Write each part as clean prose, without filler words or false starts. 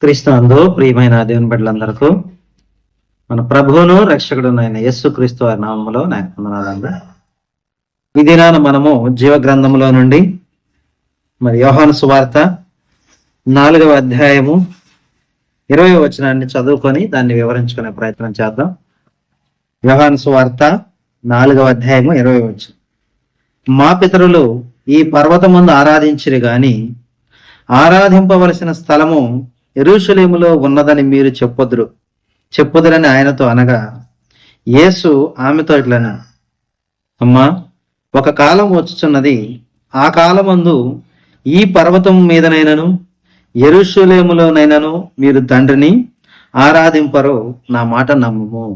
క్రీస్తునందు ప్రియమైన దేవుని బిడ్డలందరకు మన ప్రభువును రక్షకుడు అయిన యేసు క్రీస్తు వారి నామములో నాకు వందనాలండి. ఈ దినాన మనము జీవ గ్రంథంలో నుండి మరి యోహాను సువార్త 4వ అధ్యాయము 20వ వచనాన్ని చదువుకొని దాన్ని వివరించుకునే ప్రయత్నం చేద్దాం. యోహాను సువార్త 4వ అధ్యాయము 20వ వచనం. మా పితరులు ఈ పర్వతమందు ఆరాధించిరి గాని ఆరాధింపవలసిన స్థలము యెరూషలేములో ఉన్నదని మీరు చెప్పుదురని ఆయనతో అనగా, యేసు ఆమెతో ఇట్లన, అమ్మా, ఒక కాలం వచ్చుచున్నది, ఆ కాలమందు ఈ పర్వతం మీదనైనను యెరూషలేములోనైనను మీరు తండ్రిని ఆరాధింపరో నా మాట నమ్ముము.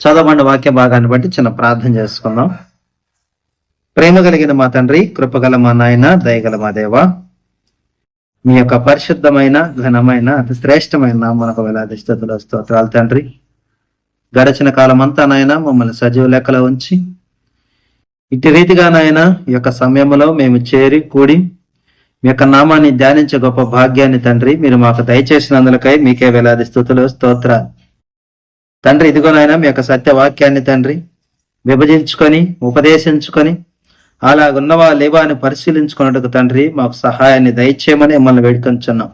చదవబడిన వాక్య భాగాన్ని బట్టి చిన్న ప్రార్థన చేసుకుందాం. ప్రేమ కలిగిన మా తండ్రి, కృపగల మా నాయన, దయగల మా దేవ, మీ యొక్క పరిశుద్ధమైన ఘనమైన అతి శ్రేష్టమైన నామమునకు వేలాది స్తుతులు స్తోత్రాలు తండ్రి. గడచిన కాలం అంతా నాయన మమ్మల్ని సజీవ లెక్కలో ఉంచి ఇటు రీతిగా నాయన ఈ యొక్క సమయంలో మేము చేరి కూడి మీ యొక్క నామాన్ని ధ్యానించే గొప్ప భాగ్యాన్ని తండ్రి మీరు మాకు దయచేసినందులకై మీకే వేలాది స్తుతులు స్తోత్రాలు తండ్రి. ఇదిగో నాయన మీ యొక్క సత్యవాక్యాన్ని తండ్రి విభజించుకొని ఉపదేశించుకొని అలాగున్నవా లేవా అని పరిశీలించుకున్నట్టుకు తండ్రి మాకు సహాయాన్ని దయచేయమని మిమ్మల్ని వేడుకొంచున్నాం.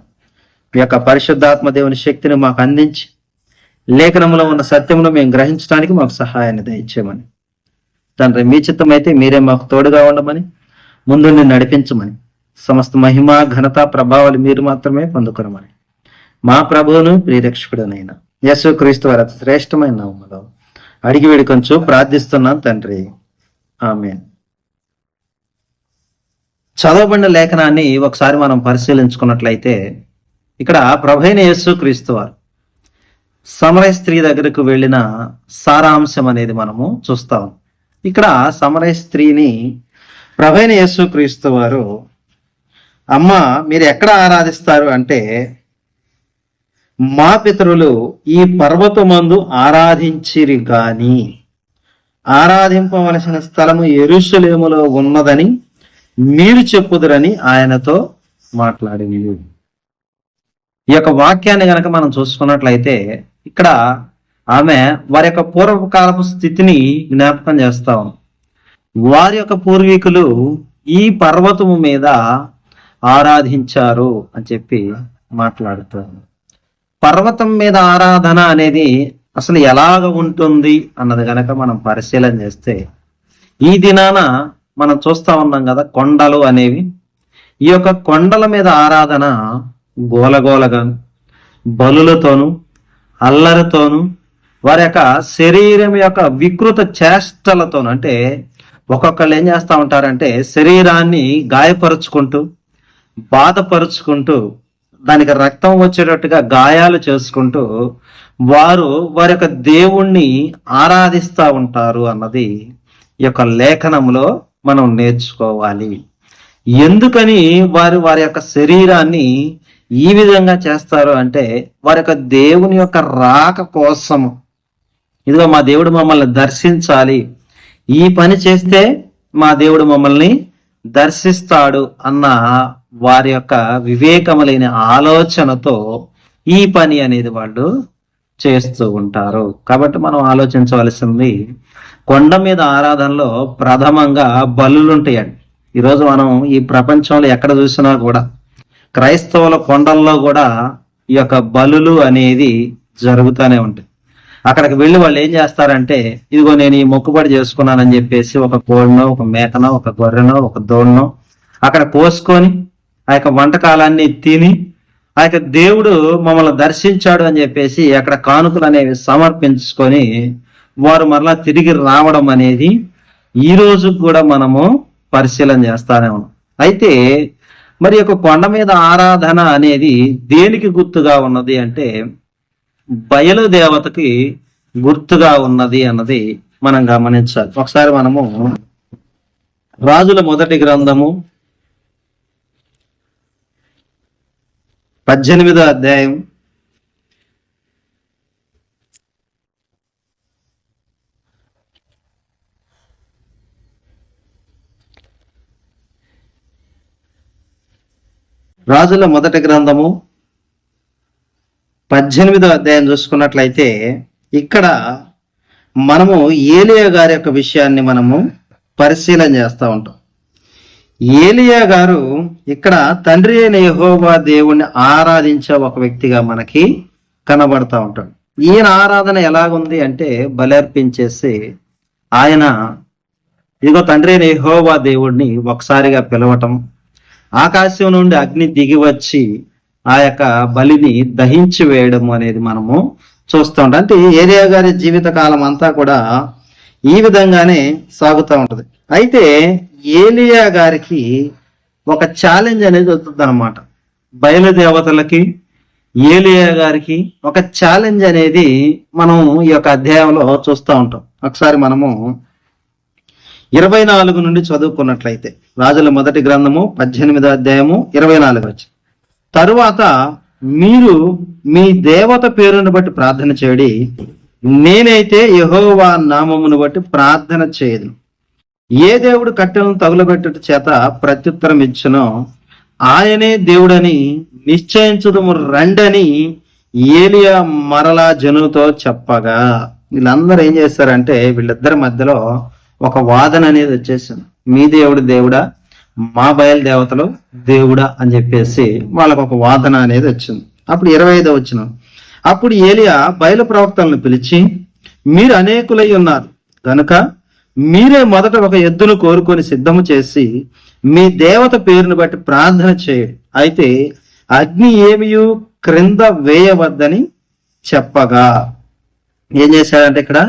మీ యొక్క పరిశుద్ధాత్మ దేవుని శక్తిని మాకు అందించి లేఖనంలో ఉన్న సత్యమును మేము గ్రహించడానికి మాకు సహాయాన్ని దయచేయమని తండ్రి, మీ చిత్తమైతే మీరే మాకు తోడుగా ఉండమని ముందుండి నడిపించమని సమస్త మహిమ ఘనత ప్రభావాలు మీరు మాత్రమే పొందుకొనమని మా ప్రభువును ప్రియరక్షకుడునైన యేసు క్రీస్తు వారి అతి శ్రేష్టమైన నామములో అడిగి వేడుకొంచు ప్రార్థిస్తున్నాం తండ్రి, ఆమేన్. చదవబడిన లేఖనాన్ని ఒకసారి మనం పరిశీలించుకున్నట్లయితే ఇక్కడ ప్రభువైన యేసు క్రీస్తు వారు సమరయ స్త్రీ దగ్గరకు వెళ్ళిన సారాంశం అనేది మనము చూస్తాం. ఇక్కడ సమరయ స్త్రీని ప్రభువైన యేసు క్రీస్తు వారు, అమ్మ, మీరు ఎక్కడ ఆరాధిస్తారు అంటే, మా పితరులు ఈ పర్వతమందు ఆరాధించిరి గాని ఆరాధింపవలసిన స్థలము యెరూషలేములో ఉన్నదని మీరు చెప్పుదురని ఆయనతో మాట్లాడింది. ఈ యొక్క వాక్యాన్ని గనక మనం చూసుకున్నట్లయితే ఇక్కడ ఆమె వారి యొక్క పూర్వకాలపు స్థితిని జ్ఞాపకం చేస్తాం. వారి యొక్క పూర్వీకులు ఈ పర్వతము మీద ఆరాధించారు అని చెప్పి మాట్లాడుతారు. పర్వతం మీద ఆరాధన అనేది అసలు ఎలాగ ఉంటుంది అన్నది గనక మనం పరిశీలన చేస్తే ఈ దినాన మనం చూస్తా ఉన్నాం కదా, కొండలు అనేవి. ఈ యొక్క కొండల మీద ఆరాధన గోలగోలగా బలులతోనూ అల్లరితోనూ వారి యొక్క శరీరం యొక్క వికృత చేష్టలతోనూ, అంటే ఒక్కొక్కళ్ళు ఏం చేస్తూ ఉంటారంటే శరీరాన్ని గాయపరుచుకుంటూ బాధపరుచుకుంటూ దానికి రక్తం వచ్చేటట్టుగా గాయాలు చేసుకుంటూ వారు వారి యొక్క దేవుణ్ణి ఆరాధిస్తూ ఉంటారు అన్నది ఈ యొక్క లేఖనంలో మనం నేర్చుకోవాలి. ఎందుకని వారి యొక్క శరీరాన్ని ఈ విధంగా చేస్తారు అంటే వారి యొక్క దేవుని యొక్క రాక కోసము. ఇదిగో మా దేవుడు మమ్మల్ని దర్శించాలి, ఈ పని చేస్తే మా దేవుడు మమ్మల్ని దర్శిస్తాడు అన్న వారి యొక్క వివేకములైన ఆలోచనతో ఈ పని అనేది వాళ్ళు చేస్తూ ఉంటారు. కాబట్టి మనం ఆలోచించవలసింది, కొండ మీద ఆరాధనలో ప్రథమంగా బలులుంటాయండి. ఈరోజు మనం ఈ ప్రపంచంలో ఎక్కడ చూసినా కూడా క్రైస్తవుల కొండల్లో కూడా ఈ యొక్క బలులు అనేది జరుగుతూనే ఉంటాయి. అక్కడికి వెళ్ళి వాళ్ళు ఏం చేస్తారంటే, ఇదిగో నేను ఈ మొక్కుబడి చేసుకున్నానని చెప్పేసి ఒక కోడినో ఒక మేకనో ఒక గొర్రెనో ఒక దోణ్ణో అక్కడ కోసుకొని ఆ యొక్క వంటకాలన్నీ తిని ఆ యొక్క దేవుడు మమ్మల్ని దర్శించాడు అని చెప్పేసి అక్కడ కానుకలు అనేవి సమర్పించుకొని వారు మరలా తిరిగి రావడం అనేది ఈ రోజు కూడా మనము పరిశీలన చేస్తానే ఉన్నాం. అయితే మరి యొక్క కొండ మీద ఆరాధన అనేది దేనికి గుర్తుగా ఉన్నది అంటే బయలు దేవతకి గుర్తుగా ఉన్నది అన్నది మనం గమనించాలి. ఒకసారి మనము రాజుల మొదటి గ్రంథము 18వ అధ్యాయం 18వ 18వ అధ్యాయం చూసుకున్నట్లయితే ఇక్కడ మనము ఏలియా గారి యొక్క విషయాన్ని మనము పరిశీలన చేస్తూ ఉంటాం. ఏలియా గారు ఇక్కడ తండ్రి అయిన యెహోవా దేవుణ్ణి ఆరాధించే ఒక వ్యక్తిగా మనకి కనబడతా ఉంటాడు. ఈయన ఆరాధన ఎలాగుంది అంటే బలర్పించేసి ఆయన ఇదిగో తండ్రి అయిన యెహోవా దేవుడిని ఒకసారిగా పిలవటం, ఆకాశం నుండి అగ్ని దిగి వచ్చి ఆ యొక్క బలిని దహించి వేయడం అనేది మనము చూస్తూ ఉంటాం. అంటే ఏలియా గారి జీవిత కాలం అంతా కూడా ఈ విధంగానే సాగుతూ ఉంటది. అయితే ఏలియా గారికి ఒక ఛాలెంజ్ అనేది వస్తుంది అనమాట. బయలుదేవతలకి ఏలియా గారికి ఒక ఛాలెంజ్ అనేది మనం ఈ యొక్క అధ్యాయంలో చూస్తూ ఉంటాం. ఒకసారి మనము 24 నుండి చదువుకున్నట్లయితే, రాజుల మొదటి గ్రంథము 18వ అధ్యాయము 24 వచ్చి, తరువాత మీరు మీ దేవత పేరును బట్టి ప్రార్థన చేయడి, నేనైతే యెహోవా నామమును బట్టి ప్రార్థన చేయదు. ఏ దేవుడు కట్టెలను తగులబెట్టుట చేత ప్రత్యుత్తరం ఇచ్చునో ఆయనే దేవుడని నిశ్చయించుదము రండని ఏలియా మరలా జనులతో చెప్పగా, వీళ్ళందరూ ఏం చేస్తారంటే వీళ్ళిద్దరి మధ్యలో ఒక వాదన అనేది వచ్చేసింది. మీ దేవుడు దేవుడా, మా బయలుదేవతలు దేవుడా అని చెప్పేసి వాళ్ళకు ఒక వాదన అనేది వచ్చింది. అప్పుడు 25వ వచనం, అప్పుడు ఏలియా బయలు ప్రవక్తలను పిలిచి, మీరు అనేకులై ఉన్నారు కనుక మీరే మొదట ఒక ఎద్దును కోరుకొని సిద్ధము చేసి మీ దేవత పేరును బట్టి ప్రార్థన చేయండి, అయితే అగ్ని ఏమియు క్రింద వేయవద్దని చెప్పగా, ఏం చేశాడంటే ఇక్కడ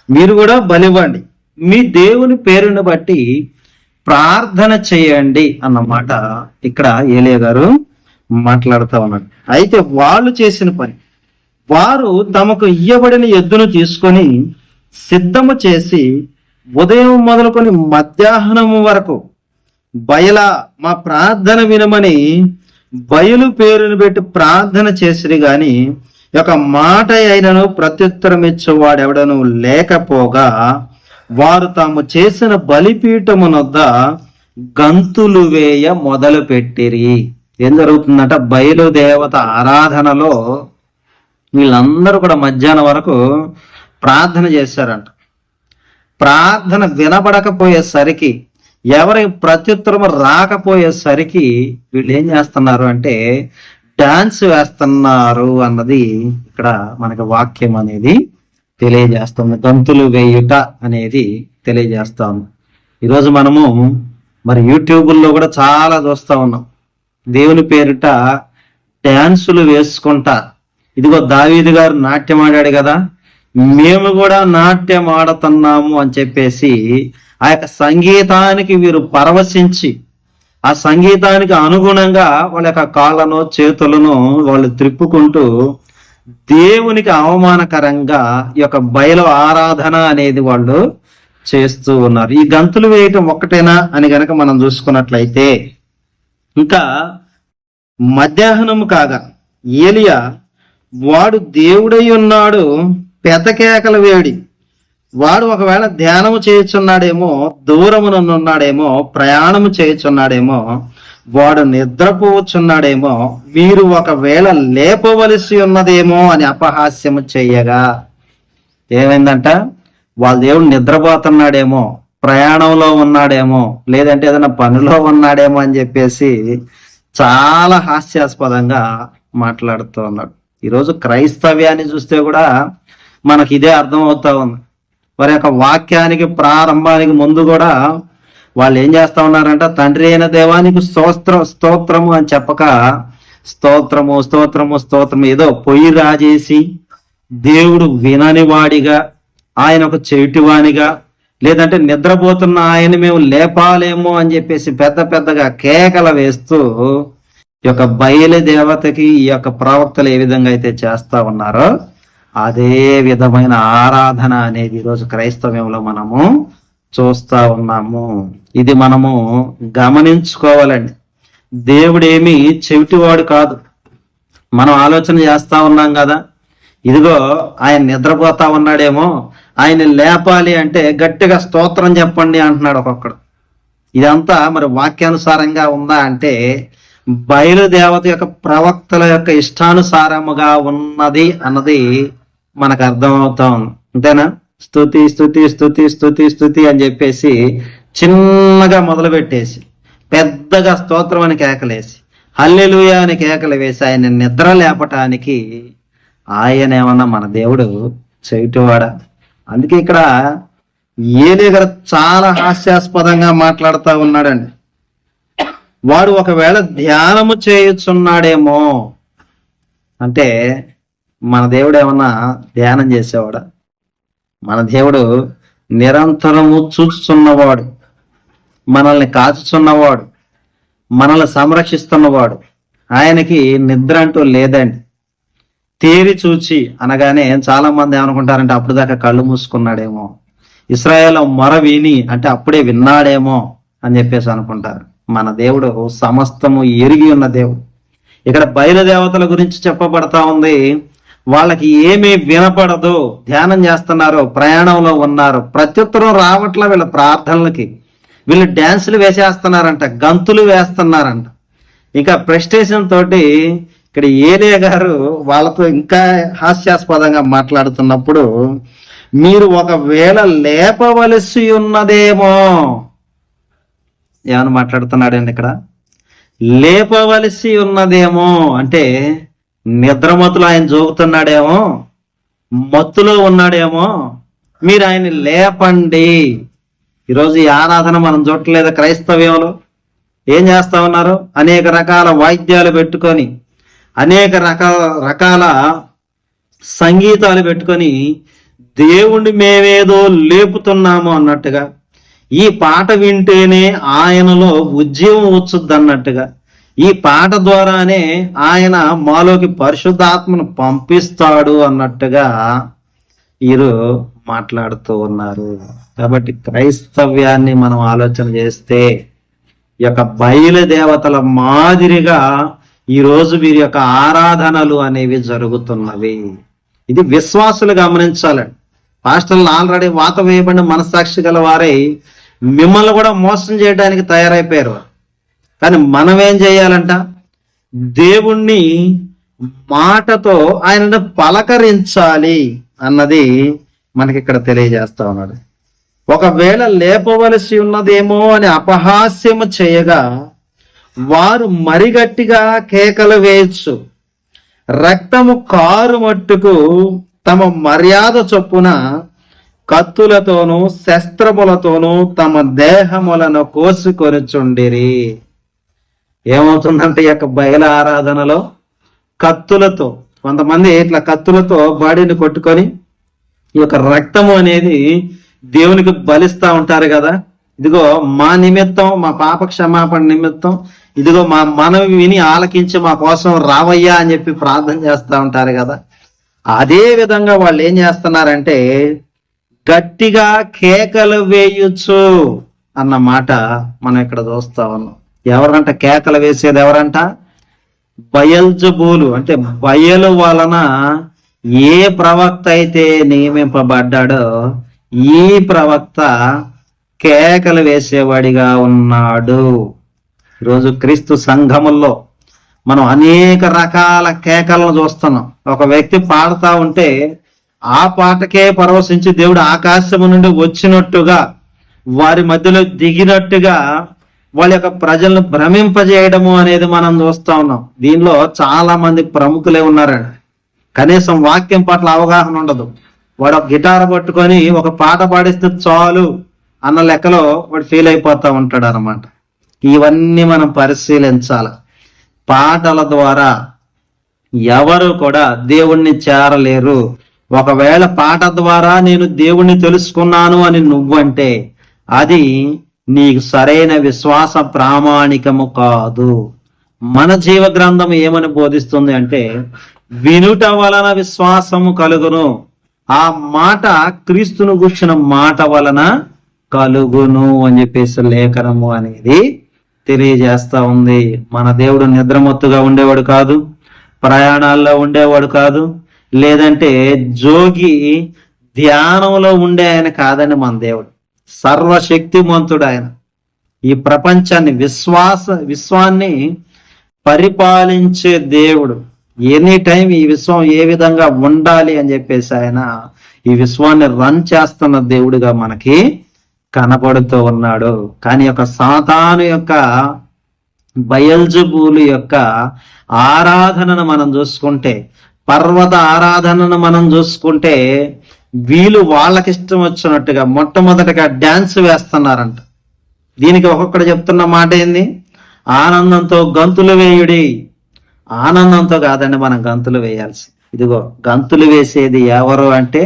మీరు కూడా బలివ్వండి, మీ దేవుని పేరును బట్టి ప్రార్థన చేయండి అన్నమాట ఇక్కడ ఏలియా గారు మాట్లాడుతూ ఉన్నాడు. అయితే వాళ్ళు చేసిన పని, వారు తమకు ఇయ్యబడిన ఎద్దును తీసుకొని సిద్ధము చేసి ఉదయం మొదలుకొని మధ్యాహ్నము వరకు బయలా మా ప్రార్థన వినమని బయలు పేరును పెట్టి ప్రార్థన చేసిరి గాని ఒక మాట అయినను ప్రత్యుత్తరం ఇచ్చేవాడెవడను లేకపోగా, వారు తాము చేసిన బలిపీఠమునొద్ద గంతులు వేయ మొదలు పెట్టిరి. ఏం జరుగుతుందంట, బయలుదేవత ఆరాధనలో వీళ్ళందరూ కూడా మధ్యాహ్నం వరకు ప్రార్థన చేశారంట. ప్రార్థన వినబడకపోయేసరికి, ఎవరి ప్రత్యుత్తరం రాకపోయేసరికి వీళ్ళు ఏం చేస్తున్నారు అంటే డాన్స్ వేస్తున్నారు అన్నది ఇక్కడ మనకి వాక్యం అనేది తెలియజేస్తుంది. గంతులు వేయుట అనేది తెలియజేస్తాము. ఈరోజు మనము మరి యూట్యూబుల్లో కూడా చాలా చూస్తూ ఉన్నాం. దేవుని పేరిట డాన్సులు వేసుకుంటా, ఇదిగో దావీదు గారు నాట్యం ఆడాడు కదా, మేము కూడా నాట్యం ఆడుతున్నాము అని చెప్పేసి ఆ యొక్క సంగీతానికి వీరు పరవశించి, ఆ సంగీతానికి అనుగుణంగా వాళ్ళ యొక్క కాళ్ళను చేతులను వాళ్ళు త్రిప్పుకుంటూ దేవునికి అవమానకరంగా ఈ యొక్క బయలు ఆరాధన అనేది వాళ్ళు చేస్తూ ఉన్నారు. ఈ గంతులు వేయటం ఒక్కటేనా అని గనక మనం చూసుకున్నట్లయితే, ఇంకా మధ్యాహ్నం కాగా ఏలియా వాడు దేవుడై ఉన్నాడు పెతకేకల వేడి, వాడు ఒకవేళ ధ్యానము చేయుచున్నాడేమో, దూరమునున్నాడేమో, ప్రయాణము చేయుచున్నాడేమో, వాడు నిద్రపోవచ్చున్నాడేమో, మీరు ఒకవేళ లేపవలసి ఉన్నదేమో అని అపహాస్యము చెయ్యగా, ఏమైందంట, వాళ్ళ దేవుడు నిద్రపోతున్నాడేమో, ప్రయాణంలో ఉన్నాడేమో, లేదంటే ఏదైనా పనిలో ఉన్నాడేమో అని చెప్పేసి చాలా హాస్యాస్పదంగా మాట్లాడుతూ ఉన్నాడు. ఈరోజు క్రైస్తవ్యాన్ని చూస్తే కూడా మనకి ఇదే అర్థం అవుతా ఉంది. వారి యొక్క వాక్యానికి ప్రారంభానికి ముందు కూడా వాళ్ళు ఏం చేస్తా ఉన్నారంట, తండ్రి అయిన దేవానికి స్తోత్రము అని చెప్పక స్తోత్రము స్తోత్రము స్తోత్రము ఏదో పొయ్యి రాజేసి దేవుడు వినని వాడిగా, ఆయన ఒక చెవిటివానిగా, లేదంటే నిద్రపోతున్న ఆయన మేము లేపాలేమో అని చెప్పేసి పెద్ద పెద్దగా కేకలు వేస్తూ ఈ యొక్క బయలు దేవతకి ఈ యొక్క ప్రవక్తలు ఏ విధంగా అయితే చేస్తా ఉన్నారో అదే విధమైన ఆరాధన అనేది ఈరోజు క్రైస్తవ్యంలో మనము చూస్తా ఉన్నాము. ఇది మనము గమనించుకోవాలండి. దేవుడేమి చెవిటివాడు కాదు. మనం ఆలోచన చేస్తా ఉన్నాం కదా, ఇదిగో ఆయన నిద్రపోతా ఉన్నాడేమో, ఆయన లేపాలి అంటే గట్టిగా స్తోత్రం చెప్పండి అంటున్నాడు ఒక్కొక్కడు. ఇదంతా మరి వాక్యానుసారంగా ఉందా అంటే బయలుదేవత యొక్క ప్రవక్తల యొక్క ఇష్టానుసారముగా ఉన్నది అన్నది మనకు అర్థమవుతా ఉంది. అంతేనా? స్తుతి స్తుతి స్తుతి స్తుతి స్తుతి అని చెప్పేసి చిన్నగా మొదలు పెట్టేసి పెద్దగా స్తోత్రం అని కేకలేసి హల్లెలూయా అని కేకలు వేసి ఆయన నిద్ర లేపటానికి ఆయన ఏమన్నా మన దేవుడు చెవిటివాడా? అందుకే ఇక్కడ ఏలీ గారు చాలా హాస్యాస్పదంగా మాట్లాడుతూ ఉన్నాడండి. వాడు ఒకవేళ ధ్యానము చేయుచున్నాడేమో అంటే మన దేవుడు ఏమన్నా ధ్యానం చేసేవాడా? మన దేవుడు నిరంతరము చూచుచున్నవాడు, మనల్ని కాచుచున్నవాడు, మనల్ని సంరక్షిస్తున్నవాడు. ఆయనకి నిద్ర అంటూ లేదండి. తేరి చూచి అనగానే చాలా మంది ఏమనుకుంటారంటే అప్పుడు దాకా కళ్ళు మూసుకున్నాడేమో, ఇశ్రాయేలు మొర విని అంటే అప్పుడే విన్నాడేమో అని చెప్పేసి అనుకుంటారు. మన దేవుడు సమస్తము ఎరిగి ఉన్న దేవుడు. ఇక్కడ బయలుదేవతల గురించి చెప్పబడతా ఉంది. వాళ్ళకి ఏమీ వినపడదు, ధ్యానం చేస్తున్నారు, ప్రయాణంలో ఉన్నారు, ప్రత్యుత్తరం రావట్ల వీళ్ళ ప్రార్థనలకి. వీళ్ళు డ్యాన్సులు వేసేస్తున్నారంట, గంతులు వేస్తున్నారంట. ఇంకా ప్రెస్టేషన్ తోటి ఇక్కడ ఏలే గారు వాళ్ళతో ఇంకా హాస్యాస్పదంగా మాట్లాడుతున్నప్పుడు, మీరు ఒకవేళ లేపవలసి ఉన్నదేమో ఏమని మాట్లాడుతున్నాడండి ఇక్కడ? లేపవలసి ఉన్నదేమో అంటే నిద్రమత్తులో ఆయన జోగుతున్నాడేమో, మత్తులో ఉన్నాడేమో, మీరు ఆయన లేపండి. ఈరోజు ఈ ఆరాధన మనం చూడట్లేదు. క్రైస్తవ్యంలో ఏం చేస్తా ఉన్నారు? అనేక రకాల వాయిద్యాలు పెట్టుకొని, అనేక రకాల సంగీతాలు పెట్టుకొని దేవుణ్ణి మేమేదో లేపుతున్నాము అన్నట్టుగా, ఈ పాట వింటేనే ఆయనలో ఉద్యమం వచ్చుద్ది అన్నట్టుగా, ఈ పాట ద్వారానే ఆయన మాలోకి పరిశుద్ధాత్మను పంపిస్తాడు అన్నట్టుగా వీరు మాట్లాడుతూ ఉన్నారు. కాబట్టి క్రైస్తవ్యాన్ని మనం ఆలోచన చేస్తే ఈ యొక్క బయలుదేవతల మాదిరిగా ఈరోజు వీరి యొక్క ఆరాధనలు అనేవి జరుగుతున్నవి. ఇది విశ్వాసులు గమనించాలండి. పాస్టర్లు ఆల్రెడీ వాత వేయబడిన మనస్సాక్షి గల వారై మిమ్మల్ని కూడా మోసం చేయడానికి తయారైపోయారు. కానీ మనం ఏం చేయాలంట? దేవుణ్ణి మాటతో ఆయనను పలకరించాలి అన్నది మనకి ఇక్కడ తెలియజేస్తా ఉన్నాడు. ఒకవేళ లేపవలసి ఉన్నదేమో అని అపహాస్యము చేయగా వారు మరిగట్టిగా కేకలు వేయచ్చు, రక్తము కారు మట్టుకు తమ మర్యాద చొప్పున కత్తులతోనూ శస్త్రములతోనూ తమ దేహములను కోసుకొనిచుండిరి. ఏమవుతుందంటే ఈ యొక్క బయలు ఆరాధనలో కత్తులతో కొంతమంది ఇట్లా కత్తులతో బాడీని కొట్టుకొని ఈ యొక్క రక్తము అనేది దేవునికి బలిస్తా ఉంటారు కదా. ఇదిగో మా నిమిత్తం, మా పాప క్షమాపణ నిమిత్తం, ఇదిగో మా మనవి విని ఆలకించి మా కోసం రావయ్యా అని చెప్పి ప్రార్థన చేస్తూ ఉంటారు కదా. అదే విధంగా వాళ్ళు ఏం చేస్తున్నారంటే గట్టిగా కేకలు వేయచ్చు అన్న మాట మనం ఇక్కడ చూస్తా ఉన్నాం. ఎవరంట కేకలు వేసేది? ఎవరంట? బయల్జబూలు. అంటే బయలు వలన ఏ ప్రవక్త అయితే నియమింపబడ్డాడో ఈ ప్రవక్త కేకలు వేసేవాడిగా ఉన్నాడు. ఈరోజు క్రీస్తు సంఘముల్లో మనం అనేక రకాల కేకలను చూస్తున్నాం. ఒక వ్యక్తి పాడుతా ఉంటే ఆ పాటకే పరవశించి దేవుడు ఆకాశము నుండి వచ్చినట్టుగా, వారి మధ్యలో దిగినట్టుగా వాళ్ళ యొక్క ప్రజలను భ్రమింపజేయడము అనేది మనం చూస్తా ఉన్నాం. దీనిలో చాలా మంది ప్రముఖులే ఉన్నారండి. కనీసం వాక్యం పట్ల అవగాహన ఉండదు. వాడు ఒక గిటార్ పట్టుకొని ఒక పాట పాడిస్తే చాలు అన్న లెక్కలో వాడు ఫీల్ అయిపోతా ఉంటాడు అన్నమాట. ఇవన్నీ మనం పరిశీలించాలి. పాటల ద్వారా ఎవరు కూడా దేవుణ్ణి చేరలేరు. ఒకవేళ పాట ద్వారా నేను దేవుణ్ణి తెలుసుకున్నాను అని నువ్వంటే అది నీకు సరైన విశ్వాస ప్రామాణికము కాదు. మన జీవ గ్రంథం ఏమని బోధిస్తుంది అంటే వినుట వలన విశ్వాసము కలుగును, ఆ మాట క్రీస్తును గూర్చిన మాట వలన కలుగును అని చెప్పేసి లేఖనము అనేది తెలియజేస్తా ఉంది. మన దేవుడు నిద్రమత్తుగా ఉండేవాడు కాదు, ప్రయాణాల్లో ఉండేవాడు కాదు, లేదంటే జోగి ధ్యానంలో ఉండే ఆయన కాదని మన దేవుడు. సర్వశక్తిమంతుడు ఆయన. ఈ ప్రపంచాన్ని విశ్వాన్ని పరిపాలించే దేవుడు. ఎనీ టైం ఈ విశ్వం ఏ విధంగా ఉండాలి అని చెప్పేసి ఆయన ఈ విశ్వాన్ని రన్ చేస్తున్న దేవుడిగా మనకి కనబడుతూ ఉన్నాడు. కానీ యొక్క సాతాను యొక్క బయల్జబూలు యొక్క ఆరాధనను మనం చూసుకుంటే, పర్వత ఆరాధనను మనం చూసుకుంటే, వీళ్ళు వాళ్ళకిష్టం వచ్చినట్టుగా మొట్టమొదటిగా డ్యాన్స్ వేస్తున్నారంట. దీనికి ఒక్కొక్కడు చెప్తున్న మాట ఏంది? ఆనందంతో గంతులు వేయుడి. ఆనందంతో కాదండి మనం గంతులు వేయాల్సి. ఇదిగో గంతులు వేసేది ఎవరు అంటే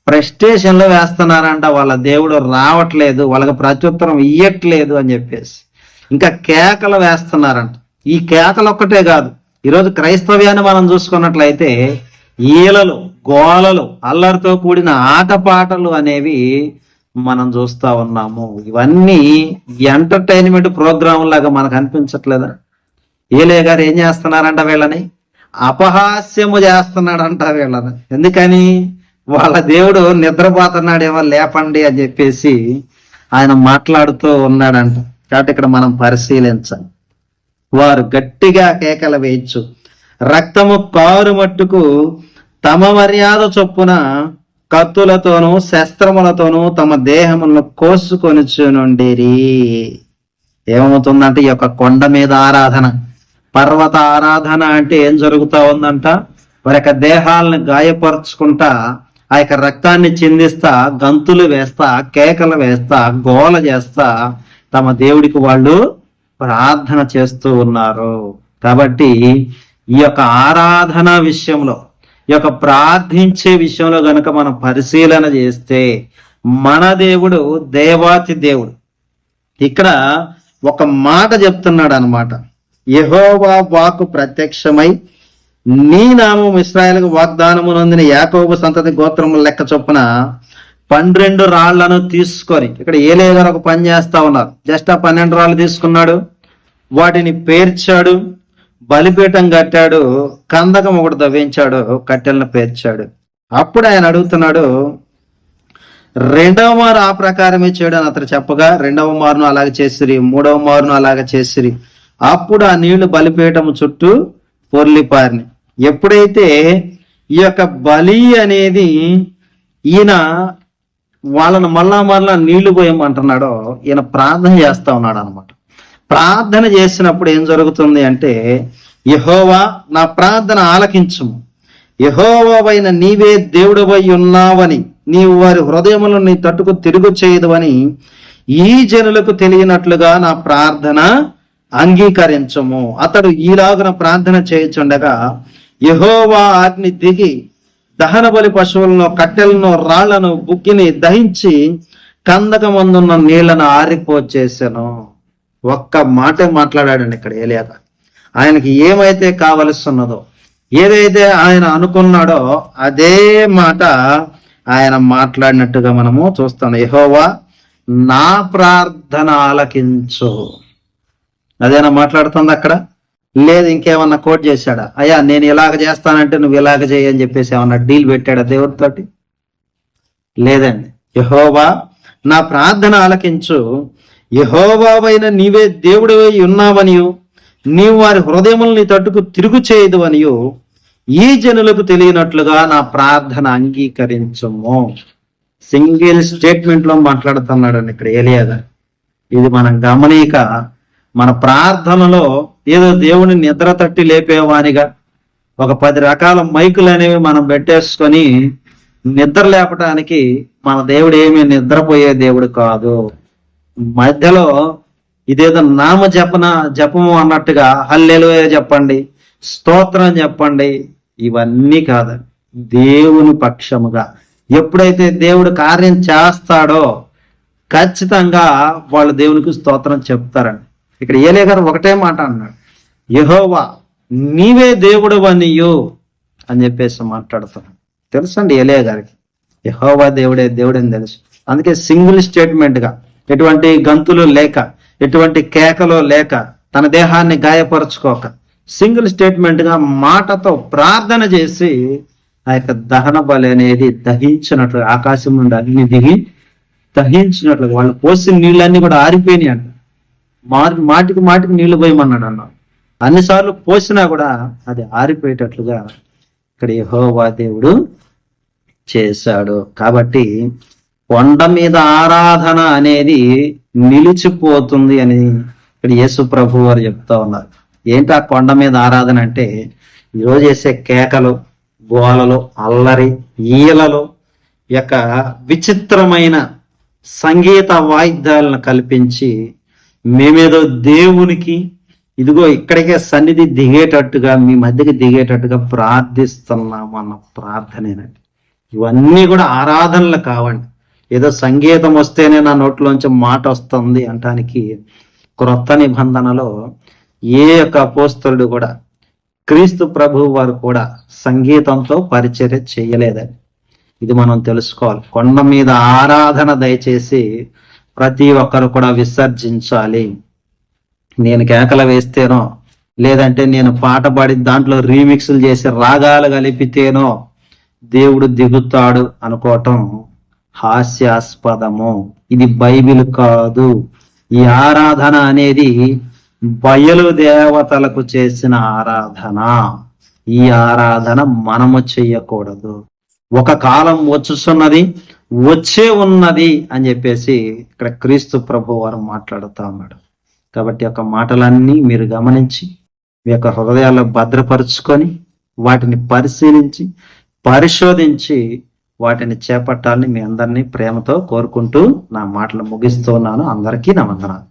ప్రెస్టేషన్లో వేస్తున్నారంట. వాళ్ళ దేవుడు రావట్లేదు, వాళ్ళకి ప్రత్యుత్తరం ఇయ్యట్లేదు అని చెప్పేసి ఇంకా కేకలు వేస్తున్నారంట. ఈ కేకలు ఒక్కటే కాదు, ఈరోజు క్రైస్తవ్యాన్ని మనం చూసుకున్నట్లయితే ఈలలు, గోలలు, అల్లరితో కూడిన ఆటపాటలు అనేవి మనం చూస్తా ఉన్నాము. ఇవన్నీ ఎంటర్టైన్మెంట్ ప్రోగ్రాం లాగా మనకు అనిపించట్లేదా? ఏలే గారు ఏం చేస్తున్నారంట? వీళ్ళని అపహాస్యము చేస్తున్నాడంట వీళ్ళని. ఎందుకని? వాళ్ళ దేవుడు నిద్రపోతున్నాడేమో, లేపండి అని చెప్పేసి ఆయన మాట్లాడుతూ ఉన్నాడంట. కాబట్టి ఇక్కడ మనం పరిశీలించాలి. వారు గట్టిగా కేకలు వేయచ్చు, రక్తము కారు మట్టుకు తమ మర్యాద చొప్పున కత్తులతోనూ శస్త్రములతోనూ తమ దేహములను కోసుకొనిచునుండిరి. ఏమవుతుందంటే ఈ యొక్క కొండ మీద ఆరాధన, పర్వత ఆరాధన అంటే ఏం జరుగుతూ ఉందంట? వారి యొక్క దేహాలను గాయపరుచుకుంటా, ఆ యొక్క రక్తాన్ని చిందిస్తా, గంతులు వేస్తా, కేకలు వేస్తా, గోల చేస్తా తమ దేవుడికి వాళ్ళు ప్రార్థన చేస్తూ ఉన్నారు. కాబట్టి ఈ యొక్క ఆరాధన విషయంలో, ఈ యొక్క ప్రార్థించే విషయంలో గనుక మనం పరిశీలన చేస్తే మన దేవుడు దేవాతి దేవుడు. ఇక్కడ ఒక మాట చెప్తున్నాడు అన్నమాట. యెహోవా వాక్కు ప్రత్యక్షమై నీ నామం ఇశ్రాయేలుకు వాగ్దానము నొందిన యాకోబు సంతతి గోత్రముల లెక్క చొప్పున 12 రాళ్లను తీసుకొని, ఇక్కడ ఏలే గారు ఒక పని చేస్తా ఉన్నారు. జస్ట్ ఆ 12 రాళ్ళు తీసుకున్నాడు, వాటిని పేర్చాడు, బలిపీఠం కట్టాడు, కందకం ఒకటి దవ్వించాడు, కట్టెలను పేర్చాడు. అప్పుడు ఆయన అడుగుతున్నాడు, రెండవ మారు ఆ ప్రకారమే చేయడు అని అతను చెప్పగా, రెండవ మారును అలాగే చేసిరి, మూడవ మారును అలాగే చేసిరి. అప్పుడు ఆ నీళ్లు బలిపీఠము చుట్టూ పొర్లిపారిని. ఎప్పుడైతే ఈ యొక్క బలి అనేది ఈయన వాళ్ళను మళ్ళా నీళ్లు పోయమంటున్నాడో, ఈయన ప్రార్థన చేస్తా ఉన్నాడు అనమాట. ప్రార్థన చేసినప్పుడు ఏం జరుగుతుంది అంటే, యెహోవా నా ప్రార్థన ఆలకించుము, యెహోవావైన నీవే దేవుడవై ఉన్నావని, నీవు వారి హృదయములను నీ తట్టుకు తిరుగు చేయదు అని ఈ జనులకు తెలియనట్లుగా నా ప్రార్థన అంగీకరించము. అతడు ఈలాగున ప్రార్థన చేయుచుండగా యెహోవా ఆజ్ఞ దిగి దహన బలి పశువులను, కట్టెలను, రాళ్లను, బుగ్గిని దహించి కందకమందున్న నీళ్లను ఆరిపోచేసాను. ఒక్క మాటే మాట్లాడాడండి ఇక్కడ ఏలియా. ఆయనకి ఏమైతే కావలసిన్నదో, ఏదైతే ఆయన అనుకున్నాడో అదే మాట ఆయన మాట్లాడినట్టుగా మనము చూస్తాం. యెహోవా నా ప్రార్థన ఆలకించు, అదేనా మాట్లాడుతుంది అక్కడ? లేదు ఇంకేమన్నా కోట్ చేశాడా? అయ్యా నేను ఇలాగ చేస్తానంటే నువ్వు ఇలాగ చేయి అని చెప్పేసి ఏమన్నా డీల్ పెట్టాడా దేవుడితోటి? లేదండి. యెహోవా నా ప్రార్థన ఆలకించు, యెహోవావైన నీవే దేవుడివై ఉన్నావనియు, నీవు వారి హృదయములను తట్టుకు తిరుగు చేయదు అనియు ఈ జనులకు తెలియనట్లుగా నా ప్రార్థన అంగీకరించము. సింగిల్ స్టేట్మెంట్ లో మాట్లాడుతున్నాడు ఇక్కడ ఏలియా గారు. ఇది మనం గమనిక మన ప్రార్థనలో ఏదో దేవుని నిద్ర తట్టి లేపేవానిగా ఒక 10 రకాల మైకులు అనేవి మనం పెట్టేసుకొని నిద్ర లేపటానికి మన దేవుడు ఏమీ నిద్రపోయే దేవుడు కాదు. మధ్యలో ఇదేదో నామ జపము అన్నట్టుగా హల్లెలూయా చెప్పండి, స్తోత్రం చెప్పండి, ఇవన్నీ కాదు. దేవుని పక్షముగా ఎప్పుడైతే దేవుడు కార్యం చేస్తాడో ఖచ్చితంగా వాళ్ళు దేవునికి స్తోత్రం చెప్తారండి. ఇక్కడ ఏలియా గారు ఒకటే మాట అన్నాడు, యెహోవా నీవే దేవుడు అనియు అని చెప్పేసి మాట్లాడుతున్నాడు. తెలుసండి ఏలియా గారికి యెహోవా దేవుడే దేవుడని తెలుసు. అందుకే సింగిల్ స్టేట్మెంట్ గా, ఎటువంటి గంతులు లేక, ఎటువంటి కేకలు లేక, తన దేహాన్ని గాయపరచుకోక, సింగిల్ స్టేట్మెంట్ గా మాటతో ప్రార్థన చేసి ఆ యొక్క దహన బలి అనేది దహించినట్లు, ఆకాశం నుండి అగ్ని దిగి దహించినట్లు, వాళ్ళు పోసిన నీళ్ళన్నీ కూడా ఆరిపోయినాయి అంట. మాటికి నీళ్లు పోయమన్నాడు అన్నాడు. అన్నిసార్లు పోసినా కూడా అది ఆరిపోయేటట్లుగా ఇక్కడ యెహోవా దేవుడు చేశాడు. కాబట్టి కొండ మీద ఆరాధన అనేది నిలిచిపోతుంది అని ఇక్కడ యేసు ప్రభు వారు చెప్తా ఉన్నారు. ఏంటి ఆ కొండ మీద ఆరాధన అంటే, ఈరోజు చేసే కేకలు, గోలలు, అల్లరి, ఈలలు, యొక్క విచిత్రమైన సంగీత వాయిద్యాలను కల్పించి మేమేదో దేవునికి ఇదిగో ఇక్కడికే సన్నిధి దిగేటట్టుగా, మీ మధ్యకి దిగేటట్టుగా ప్రార్థిస్తున్నాము అన్న ప్రార్థనేనండి. ఇవన్నీ కూడా ఆరాధనలు కావండి. ఏదో సంగీతం వస్తేనే నా నోట్లోంచి మాట వస్తుంది అంటానికి క్రొత్త నిబంధనలో ఏ యొక్క అపోస్తలుడు కూడా, క్రీస్తు ప్రభు వారు కూడా సంగీతంతో పరిచర్య చేయలేదని ఇది మనం తెలుసుకోవాలి. కొండ మీద ఆరాధన దయచేసి ప్రతి ఒక్కరు కూడా విసర్జించాలి. నేను కేకలు వేస్తేనో, లేదంటే నేను పాట పాడి దాంట్లో రీమిక్స్లు చేసి రాగాలు కలిపితేనో దేవుడు దిగుతాడు అనుకోవటం హాస్యాస్పదము. ఇది బైబిల్ కాదు. ఈ ఆరాధన అనేది బయలు దేవతలకు చేసిన ఆరాధన. ఈ ఆరాధన మనము చెయ్యకూడదు. ఒక కాలం వచ్చుతున్నది, వచ్చే ఉన్నది అని చెప్పేసి ఇక్కడ క్రీస్తు ప్రభు వారు మాట్లాడుతూ ఉన్నాడు. కాబట్టి యొక్క మాటలన్నీ మీరు గమనించి మీ యొక్క హృదయాల్లో భద్రపరుచుకొని వాటిని పరిశీలించి పరిశోధించి వాటిని చేపట్టాలని మీ అందరినీ ప్రేమతో కోరుకుంటూ నా మాటలు ముగిస్తున్నాను. అందరికీ నా వందనాలు.